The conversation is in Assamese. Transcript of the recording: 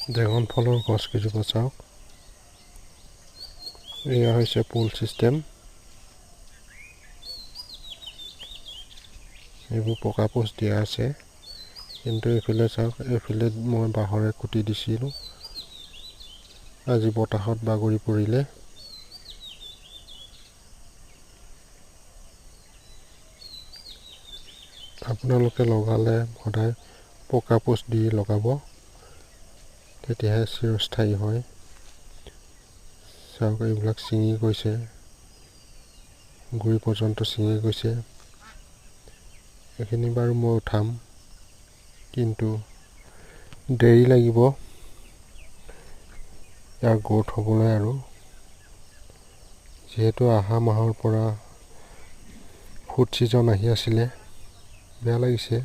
ড্ৰেগন ফলৰ গছ কেইজোপা চাওক। এয়া হৈছে পুল চিষ্টেম। এইবোৰ পকা পোষ্ট দিয়া আছে, কিন্তু এইফালে চাওক, এইফালে মই বাঁহৰে খুটি দিছিলোঁ, আজি বতাহত বাগৰি পৰিলে। আপোনালোকে লগালে সদায় পকা পোষ্ট দি লগাব, তেতিয়াহে চিৰস্থায়ী হয়। চাওক, এইবিলাক ছিঙি গৈছে, গুৰি পৰ্যন্ত ছিঙি গৈছে। এইখিনি বাৰু মই উঠাম, কিন্তু দেৰি লাগিব ইয়াৰ গ্ৰোথ হ'বলৈ। আৰু যিহেতু অহা মাহৰ পৰা ফুড ছিজন আহি আছিলে, বেয়া লাগিছে।